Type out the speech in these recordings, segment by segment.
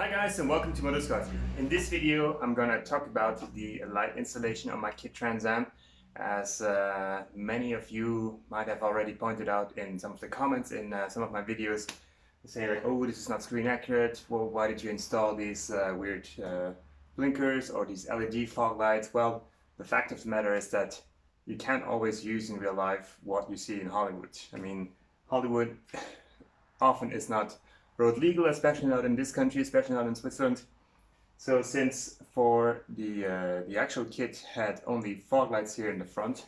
Hi guys and welcome to Motorsport. In this video I'm gonna talk about the light installation on my KITT Trans Am. As many of you might have already pointed out in some of the comments in some of my videos, they say like, oh, this is not screen accurate, well, why did you install these weird blinkers or these LED fog lights? Well, the fact of the matter is that you can't always use in real life what you see in Hollywood. I mean, Hollywood often is not road legal, especially not in this country, especially not in Switzerland. So since for the actual kit had only fog lights here in the front,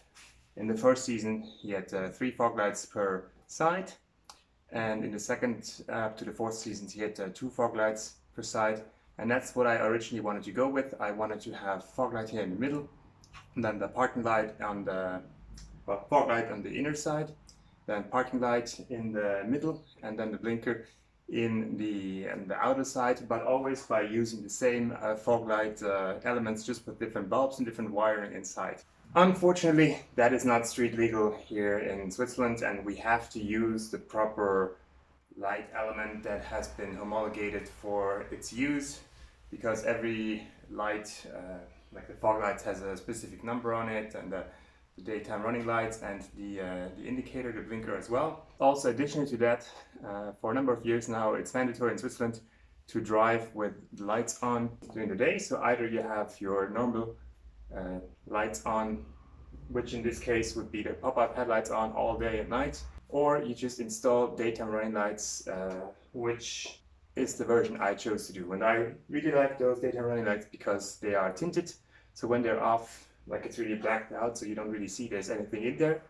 in the first season he had 3 fog lights per side, and in the second up to the 4th season he had 2 fog lights per side, and that's what I originally wanted to go with. I wanted to have fog light here in the middle, and then the parking light on the fog light on the inner side, then parking light in the middle, and then the blinker in the outer side, but always by using the same fog light elements, just with different bulbs and different wiring inside. Unfortunately, that is not street legal here in Switzerland, and we have to use the proper light element that has been homologated for its use, because every light, like the fog lights, has a specific number on it, and the daytime running lights and the indicator, the blinker as well. Also, additionally to that, for a number of years now, it's mandatory in Switzerland to drive with the lights on during the day. So either you have your normal lights on, which in this case would be the pop-up headlights on all day and night, or you just install daytime running lights, which is the version I chose to do. And I really like those daytime running lights because they are tinted, so when they're off, like, it's really blacked out, so you don't really see there's anything in there.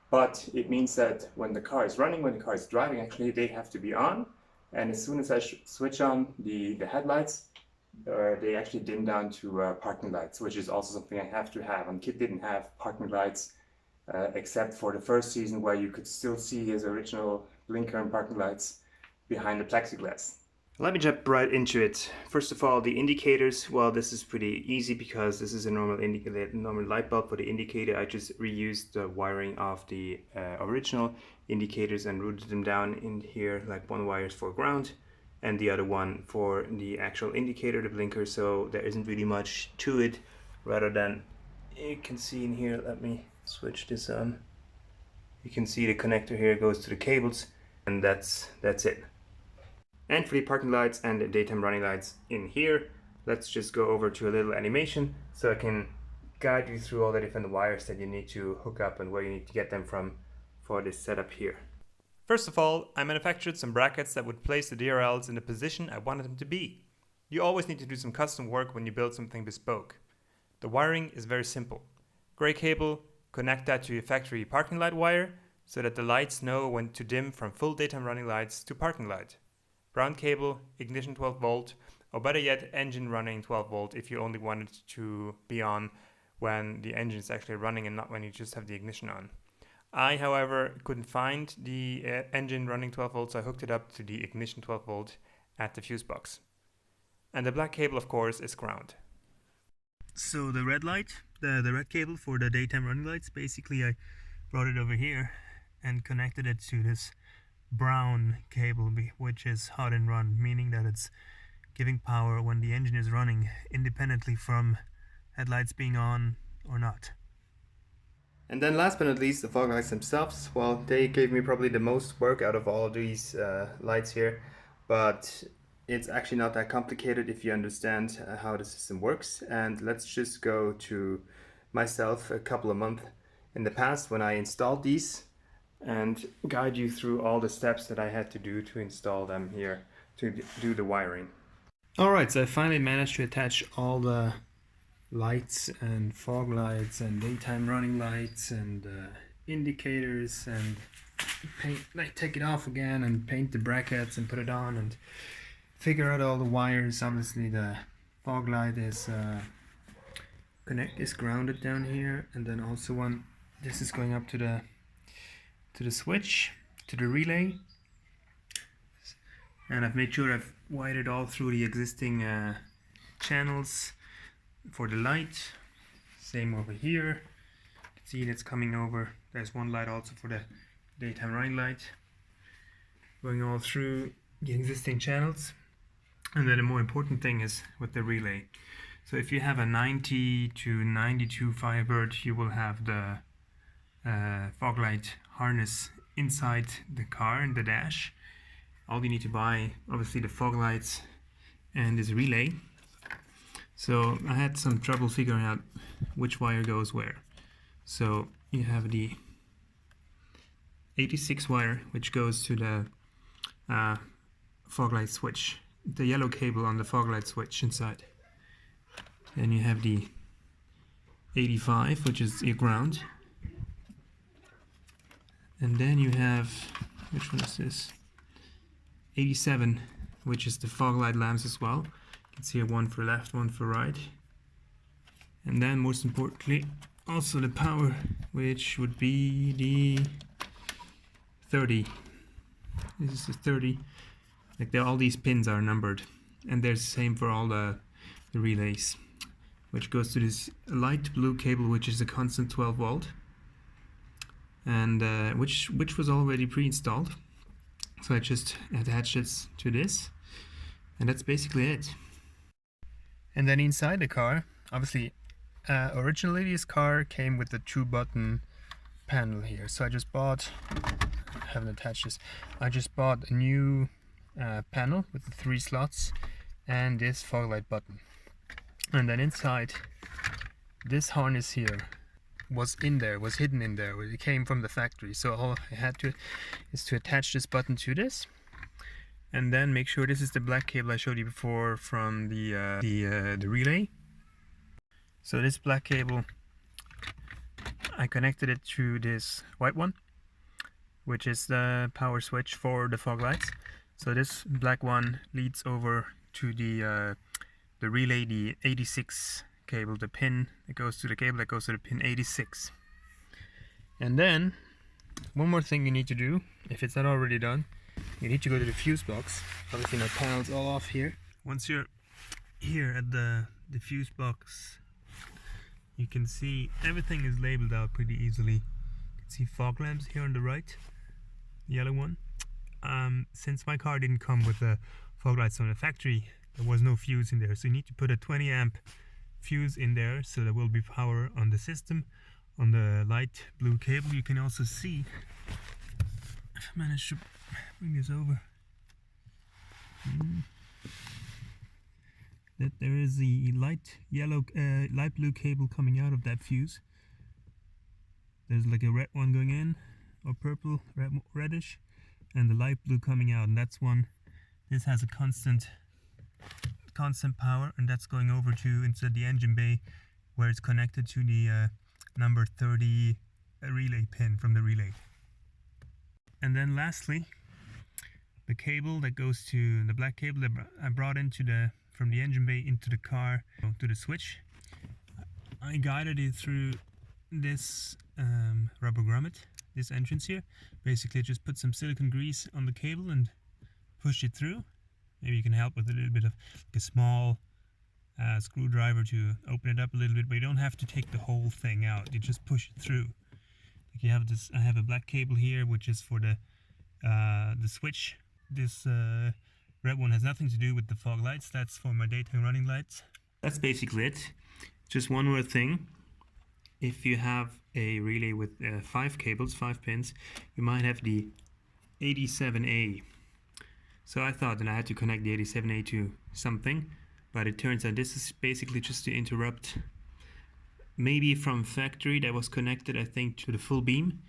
But it means that when the car is running, when the car is driving, actually they have to be on, and as soon as I switch on the headlights, they actually dim down to parking lights, which is also something I have to have. And KITT didn't have parking lights except for the first season, where you could still see his original blinker and parking lights behind the plexiglass. Let me jump right into it. First of all, the indicators, well, this is pretty easy because this is a normal light bulb for the indicator. I just reused the wiring of the original indicators and routed them down in here, like one wire is for ground and the other one for the actual indicator, the blinker. So there isn't really much to it, rather than, you can see in here, let me switch this on. You can see the connector here goes to the cables, and that's it. And for the parking lights and the daytime running lights in here, let's just go over to a little animation so I can guide you through all the different wires that you need to hook up and where you need to get them from for this setup here. First of all, I manufactured some brackets that would place the DRLs in the position I wanted them to be. You always need to do some custom work when you build something bespoke. The wiring is very simple. Gray cable, connect that to your factory parking light wire so that the lights know when to dim from full daytime running lights to parking light. Brown cable, ignition 12 volt, or better yet, engine running 12 volt if you only want it to be on when the engine is actually running and not when you just have the ignition on. I, however, couldn't find the engine running 12 volt, so I hooked it up to the ignition 12 volt at the fuse box. And the black cable, of course, is ground. So the red light, the red cable for the daytime running lights, basically I brought it over here and connected it to this brown cable, which is hot and run, meaning that it's giving power when the engine is running, independently from headlights being on or not. And then last but not least, the fog lights themselves. Well, they gave me probably the most work out of all of these lights here, but it's actually not that complicated if you understand how the system works. And let's just go to myself a couple of months in the past when I installed these, and guide you through all the steps that I had to do to install them here, to do the wiring. Alright, so I finally managed to attach all the lights and fog lights and daytime running lights and indicators, and take it off again and paint the brackets and put it on and figure out all the wires. Obviously the fog light is grounded down here, and then also this is going up to the switch, to the relay, and I've made sure I've wired it all through the existing channels for the light. Same over here, you can see that's coming over. There's one light also for the daytime running light, going all through the existing channels. And then the more important thing is with the relay. So if you have a 90 to 92 Firebird, you will have the fog light harness inside the car in the dash. All you need to buy, obviously, the fog lights and this relay. So I had some trouble figuring out which wire goes where. So you have the 86 wire, which goes to the fog light switch, the yellow cable on the fog light switch inside. Then you have the 85, which is your ground. And then you have, which one is this? 87, which is the fog light lamps as well. You can see one for left, one for right. And then most importantly, also the power, which would be the 30. This is the 30. Like all these pins are numbered, and there's the same for all the relays, which goes to this light blue cable, which is a constant 12 volt, and which was already pre-installed. So I just attached it to this, and that's basically it. And then inside the car, obviously, originally this car came with the 2-button panel here. So I just bought, I haven't attached this, I just bought a new panel with the 3 slots and this fog light button. And then inside, this harness here was hidden in there. It came from the factory. So all I had to is to attach this button to this, and then make sure this is the black cable I showed you before from the relay. So this black cable, I connected it to this white one, which is the power switch for the fog lights. So this black one leads over to the relay, the 86 cable, the pin that goes to the cable that goes to the pin 86. And then one more thing you need to do, if it's not already done, you need to go to the fuse box. Obviously my panel's all off here. Once you're here at the fuse box, you can see everything is labeled out pretty easily. You can see fog lamps here on the right, the yellow one. Since my car didn't come with the fog lights from the factory, there was no fuse in there, so you need to put a 20 amp fuse in there, so there will be power on the system. On the light blue cable, you can also see, if I manage to bring this over, that there is the light blue cable coming out of that fuse. There's like a red one going in, or purple, reddish, and the light blue coming out, and that's one. This has a constant power, and that's going over to inside the engine bay, where it's connected to the number 30 relay pin from the relay. And then lastly, the cable that goes to the black cable that I brought from the engine bay into the car to the switch. I guided it through this rubber grommet, this entrance here. Basically just put some silicone grease on the cable and push it through. Maybe you can help with a little bit of a small screwdriver to open it up a little bit, but you don't have to take the whole thing out. You just push it through. Like you have this, I have a black cable here, which is for the switch. This red one has nothing to do with the fog lights. That's for my daytime running lights. That's basically it. Just one more thing. If you have a relay with 5 cables, 5 pins, you might have the 87A. So I thought that I had to connect the 87A to something, but it turns out this is basically just to interrupt, maybe from factory that was connected, I think, to the full beam.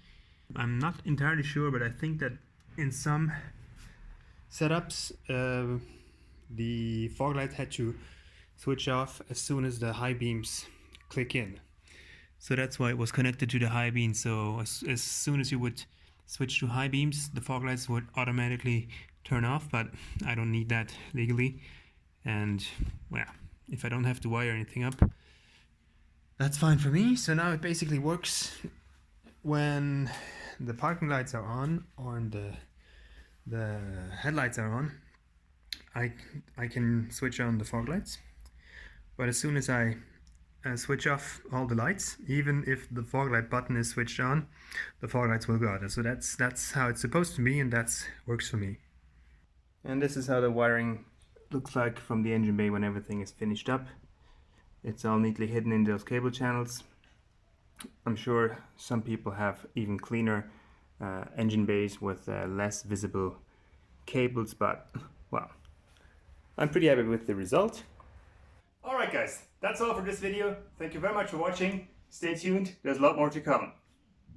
I'm not entirely sure, but I think that in some setups the fog light had to switch off as soon as the high beams click in. So that's why it was connected to the high beam. So as soon as you would switch to high beams, the fog lights would automatically turn off, but I don't need that legally. And well, if I don't have to wire anything up, that's fine for me. So now it basically works when the parking lights are on or the headlights are on. I can switch on the fog lights, but as soon as I switch off all the lights, even if the fog light button is switched on, the fog lights will go out. So that's how it's supposed to be, and that works for me. And this is how the wiring looks like from the engine bay when everything is finished up. It's all neatly hidden in those cable channels. I'm sure some people have even cleaner engine bays with less visible cables, but well, I'm pretty happy with the result. Alright guys, that's all for this video. Thank you very much for watching. Stay tuned, there's a lot more to come.